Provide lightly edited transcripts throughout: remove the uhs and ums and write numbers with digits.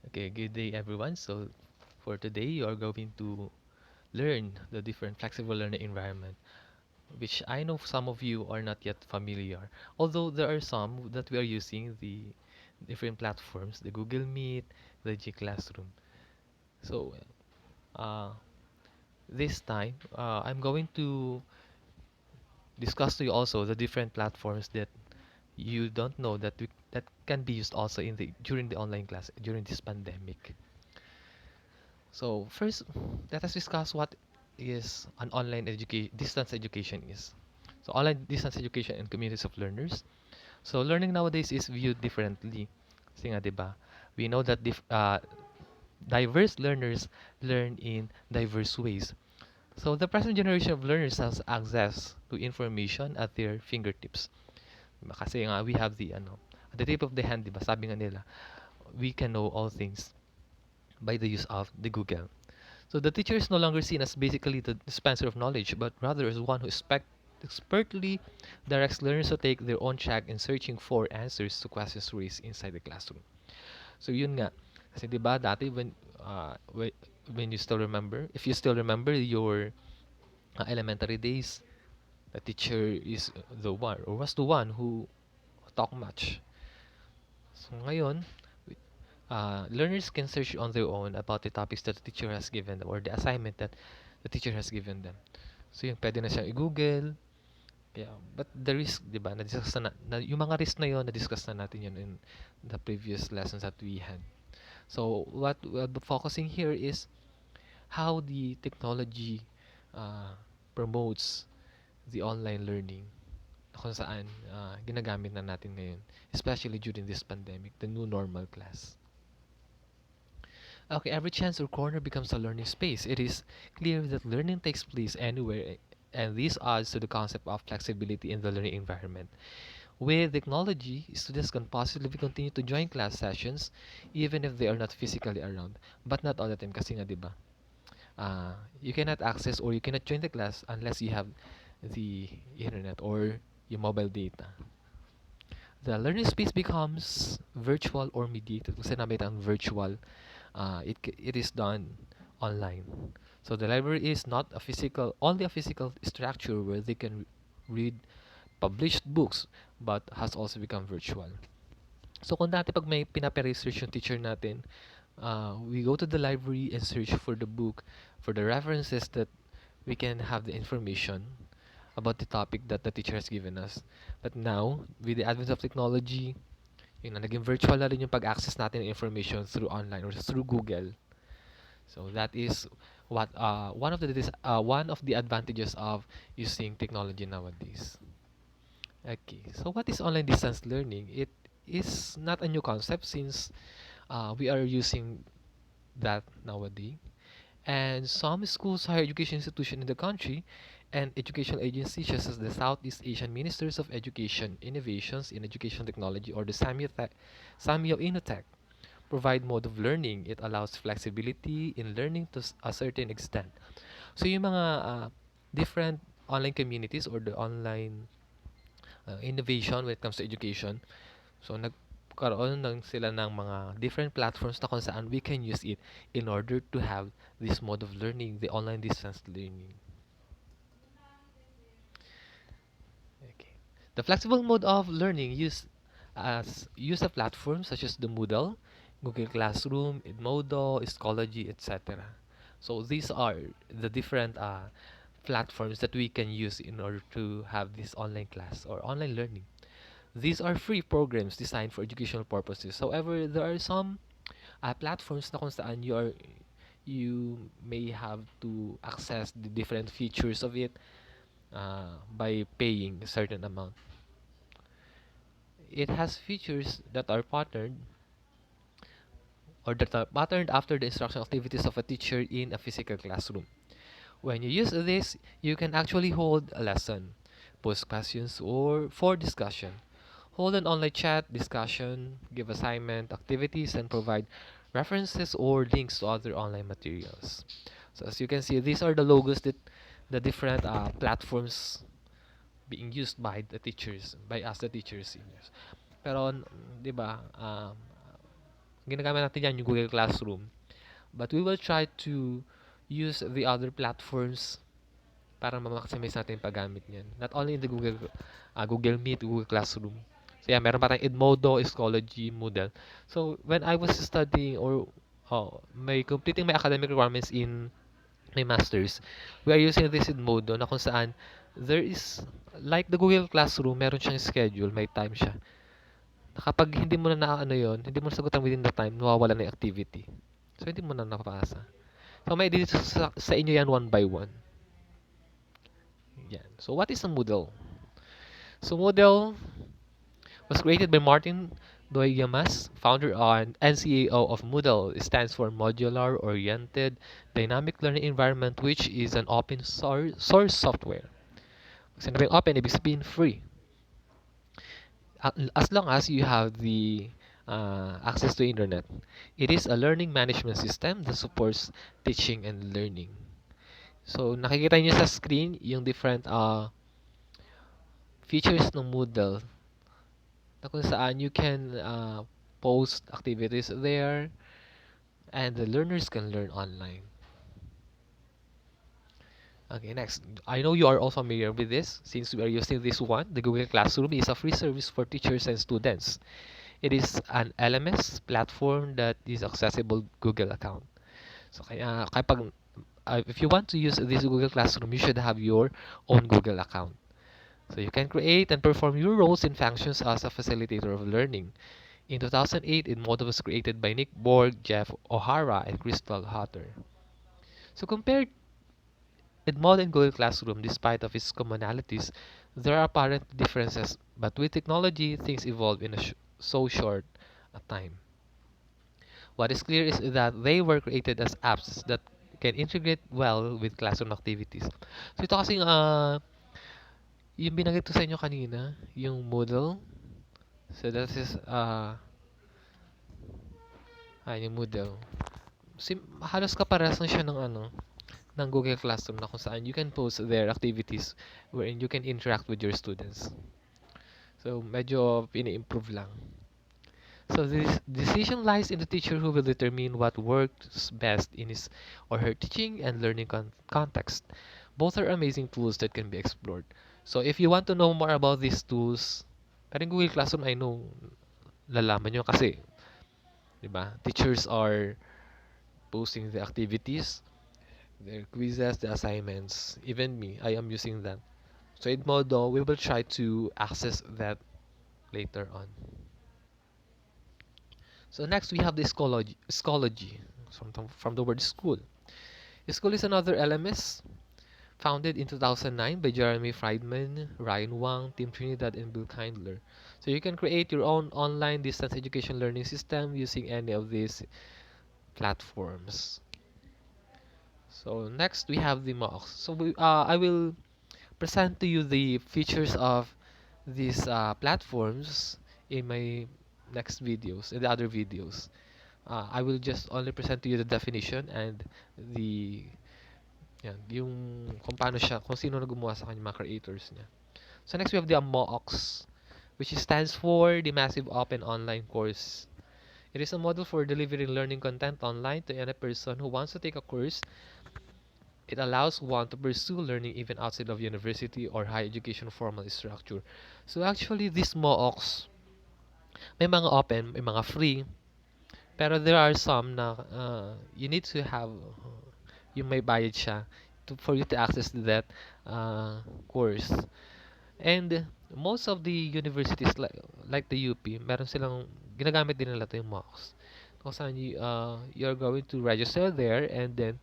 Okay, good day everyone. So for today, you are going to learn the different flexible learning environment, which I know some of you are not yet familiar. Although there are some that we are using the different platforms, the Google Meet, the G Classroom. So uh, this time, I'm going to discuss to you also the different platforms that you don't know that can be used also in the during the online class during this pandemic. So first, let us discuss what is an online education, distance education is. So online distance education and communities of learners. So learning nowadays is viewed differently. Kasi nga, 'di ba? We know that diverse learners learn in diverse ways. So the present generation of learners has access to information at their fingertips. Diba? Kasi nga we have the at the tip of the hand, 'di ba? Sabi nga nila, we can know all things by the use of the Google. So the teacher is no longer seen as basically the dispenser of knowledge, but rather as one who expertly directs learners to take their own track in searching for answers to questions raised inside the classroom. So yun nga. Kasi 'di ba dati when you still remember, if you still remember your elementary days, the teacher is the one or was the one who talk much. So ngayon, learners can search on their own about the topics that the teacher has given them or the assignment that the teacher has given them. So yun, pwede na siyang i-Google. Kaya, but the risk, di ba, na-discuss yung mga risk na yun, na-discuss na natin yun in the previous lessons that we had. So what we'll be focusing here is how the technology uh, promotes the online learning kung saan ginagamit na natin ngayon, especially during this pandemic, the new normal class. Okay, every chance or corner becomes a learning space. It is clear that learning takes place anywhere, and this adds to the concept of flexibility in the learning environment. With technology, students can possibly continue to join class sessions even if they are not physically around. But not all the time kasi nga, di ba? You cannot access or you cannot join the class unless you have the internet or your mobile data. The learning space becomes virtual or mediated. Kung sinabi ang virtual, it is done online. So the library is not a physical, only a physical structure where they can read published books, but has also become virtual. So kung dati pag may pinaparesearch yung teacher natin, we go to the library and search for the book, for the references that we can have the information about the topic that the teacher has given us. But now, with the advent of technology, yun na, naging virtual na rin yung pag-access natin ng information through online or through Google. So that is one of the advantages of using technology nowadays. Okay, so what is online distance learning? It is not a new concept since we are using that nowadays. And some schools, higher education institutions in the country, and educational agencies such as the Southeast Asian Ministers of Education, Innovations in Education Technology, or the Samyo Inotech, provide mode of learning. It allows flexibility in learning to a certain extent. So yung mga different online communities or the online innovation when it comes to education, so nagkaroon lang sila ng mga different platforms na kung saan we can use it in order to have this mode of learning, the online distance learning. Okay. The flexible mode of learning use a platform such as the Moodle, Google Classroom, Edmodo, Schoology, etc. So these are the different platforms that we can use in order to have this online class or online learning. These are free programs designed for educational purposes. However, there are some platforms na kung saan you may have to access the different features of it by paying a certain amount. It has features that are patterned after the instructional activities of a teacher in a physical classroom. When you use this, you can actually hold a lesson, post questions, or for discussion. Hold an online chat, discussion, give assignment, activities, and provide references or links to other online materials. So as you can see, these are the logos that the different platforms being used by the teachers, by us the teachers. Seniors. Pero, di ba, Ginagamit natin yan yung Google Classroom. But we will try to use the other platforms para ma-maximize natin yung paggamit niyan. Not only in the Google Meet, Google Classroom. So yeah, meron pa tayong Edmodo, Schoology, Moodle. So when I was studying or may completing my academic requirements in my masters, we are using this Edmodo na kung saan there is like the Google Classroom, meron siyang schedule, may time siya. Na kapag hindi mo na naano yon, hindi mo nasagutan within the time, nawawala na yung activity. So hindi mo na napapasa. So may edit sa inyo yan one by one. Yan. So what is a Moodle? So Moodle was created by Martin Doyamas, founder and CEO of Moodle. It stands for Modular Oriented Dynamic Learning Environment, which is an open source software. Pag sinabing open, ibig sabihin free. As long as you have the access to internet. It is a learning management system that supports teaching and learning. So nakikita niyo sa screen yung different features ng Moodle na kung saan you can post activities there and the learners can learn online. Okay, next. I know you are all familiar with this since we are using this one. The Google Classroom is a free service for teachers and students. It is an LMS platform that is accessible Google account. So kaya kapag if you want to use this Google Classroom, you should have your own Google account. So you can create and perform your roles and functions as a facilitator of learning. In 2008, Edmodo was created by Nick Borg, Jeff O'Hara, and Crystal Hutter. So compared Edmodo and Google Classroom, despite of its commonalities, there are apparent differences. But with technology, things evolve in so short a time. What is clear is that they were created as apps that can integrate well with classroom activities. So ito kasing yung binanggit ko sa inyo kanina, yung Moodle. So that is yung Moodle. Halos kaparehas lang siya ng ng Google Classroom na kung saan you can post their activities wherein you can interact with your students. So medyo ini-improve lang. So this decision lies in the teacher who will determine what works best in his or her teaching and learning context. Both are amazing tools that can be explored. So if you want to know more about these tools, pero in Google Classroom, I know, lalaman nyo kasi, di ba? Teachers are posting the activities, their quizzes, the assignments. Even me, I am using that. So in Modo, we will try to access that later on. So next we have the Schoology from the word school. School is another LMS founded in 2009 by Jeremy Friedman, Ryan Wang, Tim Trinidad, and Bill Kindler. So you can create your own online distance education learning system using any of these platforms. So next we have the MOOCs. So I will present to you the features of these platforms in my next videos, in the other videos. I will just only present to you the definition and the yan, yung kung paano siya, kung sino na gumawa sa kanya, mga creators niya. So next we have the MOOCs, which stands for the Massive Open Online Course. It is a model for delivering learning content online to any person who wants to take a course. It allows one to pursue learning even outside of university or higher education formal structure. So actually, these MOOCs, may mga open, may mga free, pero there are some na you need to have yung may bayad siya for you to access that course. And most of the universities like the UP, meron silang ginagamit din nila ito yung MOOCs. Kung saan you're going to register there and then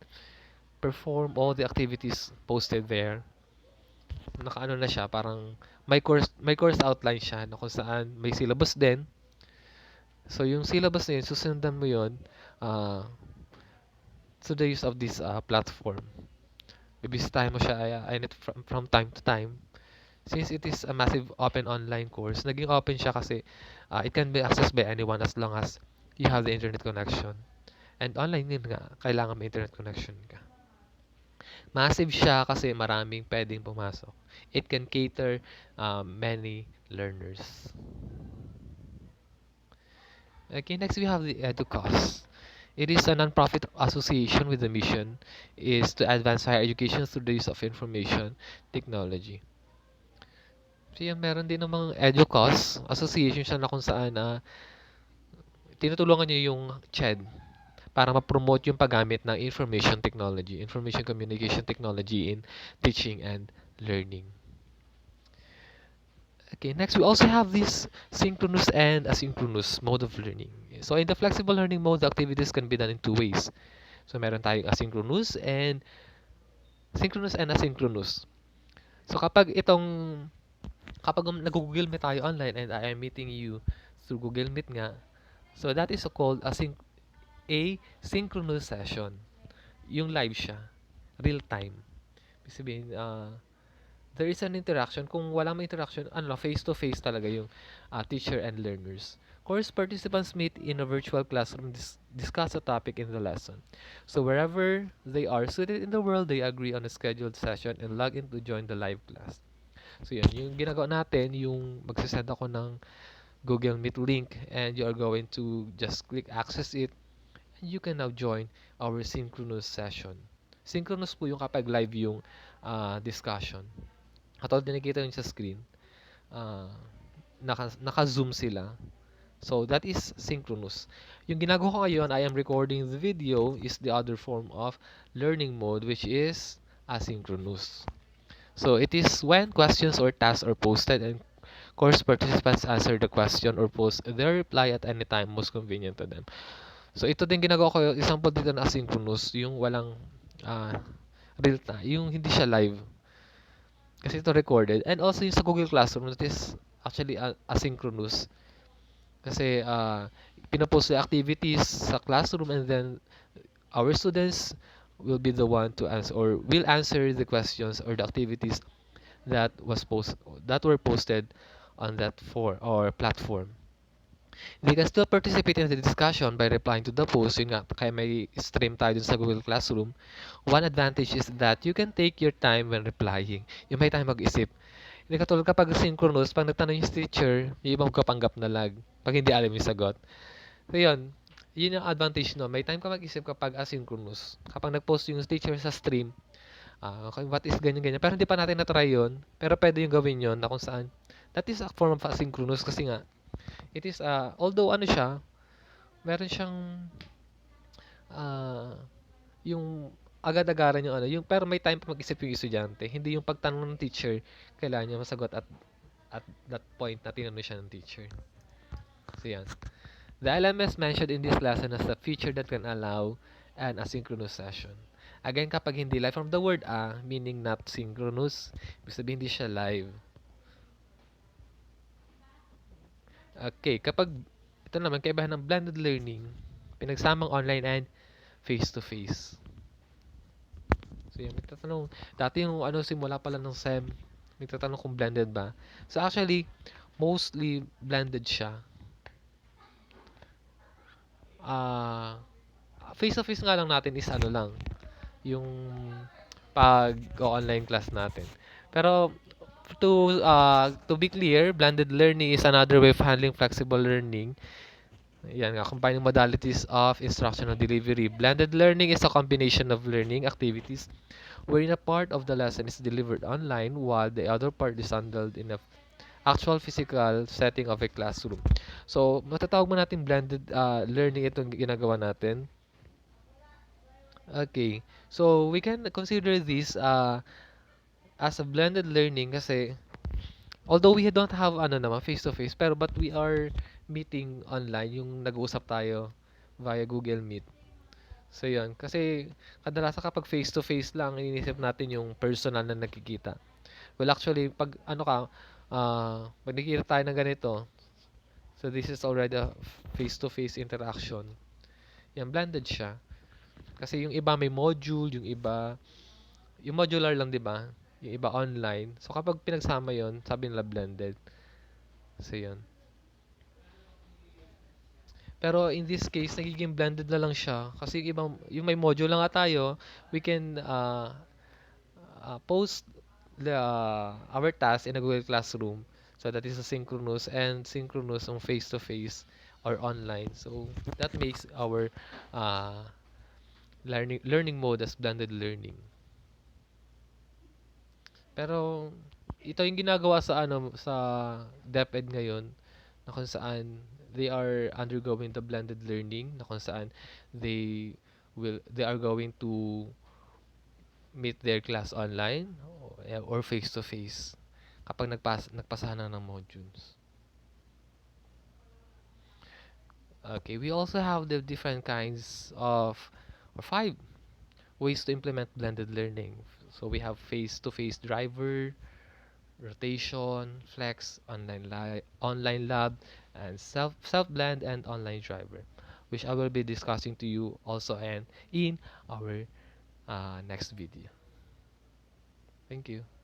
perform all the activities posted there. Nakaano na siya, parang may course outline siya na kung saan may syllabus din. So yung syllabus na yun, susundan mo yun to the use of this platform. Bibisitahin mo siya from time to time. Since it is a massive open online course, naging open siya kasi it can be accessed by anyone as long as you have the internet connection. And online din nga, kailangan may internet connection ka. Massive siya kasi maraming pwedeng pumasok. It can cater many learners. Okay, next we have the EduCause. It is a non-profit association with the mission is to advance higher education through the use of information technology. So yan, meron din namang EduCause association siya na kung saan tinutulungan niyo yung CHED para ma-promote yung paggamit ng information communication technology in teaching and learning. Okay, next we also have this synchronous and asynchronous mode of learning. So in the flexible learning mode, the activities can be done in two ways. So meron tayong synchronous and asynchronous. So kapag nag-Google Meet tayo online and I am meeting you through Google Meet nga, so that is called a synchronous session. Yung live siya, real time. Ibig sabihin, there is an interaction. Kung wala may interaction, face-to-face talaga yung teacher and learners. Course participants meet in a virtual classroom, discuss a topic in the lesson. So wherever they are seated in the world, they agree on a scheduled session and log in to join the live class. So yan, yung ginagawa natin, yung magsasend ako ng Google Meet link and you are going to just click access it and you can now join our synchronous session. Synchronous po yung kapag live yung discussion. Katulad na nakikita nyo sa screen, ah, naka-zoom sila. So, that is synchronous. Yung ginagawa ko ngayon, I am recording the video, is the other form of learning mode, which is asynchronous. So, it is when questions or tasks are posted and course participants answer the question or post their reply at any time most convenient to them. So, ito din ginagawa ko, example dito na asynchronous, yung walang real time, yung hindi siya live. Kasi ito recorded. And also yung sa Google Classroom, that is actually asynchronous. Kasi pinapost the activities sa classroom and then our students will be the one to answer or will answer the questions or the activities that was that were posted on that platform. They can still participate in the discussion by replying to the post. Yun nga, kaya may stream tayo dun sa Google Classroom. One advantage is that you can take your time when replying. Yung may time mag-isip. Hindi katulad kapag synchronous, pag nagtanong yung teacher, yung ibang kapanggap na lag. Pag hindi alam yung sagot. So yun, yun yung advantage no. May time ka mag-isip kapag asynchronous. Kapag nag-post yung teacher sa stream, okay, what is ganyan-ganyan. Pero hindi pa natin na-try yun. Pero pwede yung gawin yun na kung saan. That is a form of asynchronous kasi nga, it is, although ano siya, meron siyang, uh, yung agad-agaran yung ano, yung pero may time pa mag-isip yung estudyante. Hindi yung pagtanong ng teacher, kailangan niya masagot at that point na tinanong siya ng teacher. So yan. The LMS mentioned in this lesson as a feature that can allow an asynchronous session. Again, kapag hindi live from the word meaning not synchronous, ibig sabihin hindi siya live. Okay, kapag ito naman, kaibahan ng blended learning, pinagsamang online and face-to-face. So, yan, nagtatanong, dati yung simula pala ng SEM, nagtatanong kung blended ba. So, actually, mostly blended siya. Face-to-face nga lang natin is yung pag-online class natin. Pero, to be clear, blended learning is another way of handling flexible learning. Yan nga, combining modalities of instructional delivery. Blended learning is a combination of learning activities wherein a part of the lesson is delivered online while the other part is handled in a actual physical setting of a classroom. So, matatawag mo natin blended learning itong ginagawa natin. Okay. So, we can consider this as a blended learning kasi although we don't have face-to-face, pero but we are meeting online, yung nag-uusap tayo via Google Meet. So, yun. Kasi kadalasan kapag face-to-face lang, iniisip natin yung personal na nakikita. Well, actually, pag pag nakikita tayo ng ganito, so this is already a face-to-face interaction. Yan, blended siya. Kasi yung iba may module, yung modular lang, di ba? Yung iba online. So, kapag pinagsama yon sabi nila blended. So, yun. Pero in this case, nagiging blended na lang siya. Kasi yung may module lang nga tayo, we can post our task in a Google Classroom. So that is asynchronous and synchronous on face-to-face or online. So that makes our uh, learning mode as blended learning. Pero ito yung ginagawa sa DepEd ngayon na kung saan they are undergoing the blended learning na kung saan they they are going to meet their class online or face to face kapag nagpasahan na ng modules. Okay, we also have the different kinds of or five ways to implement blended learning. So we have face-to-face driver, rotation, flex, online lab, and self blend and online driver, which I will be discussing to you also and in our next video. Thank you.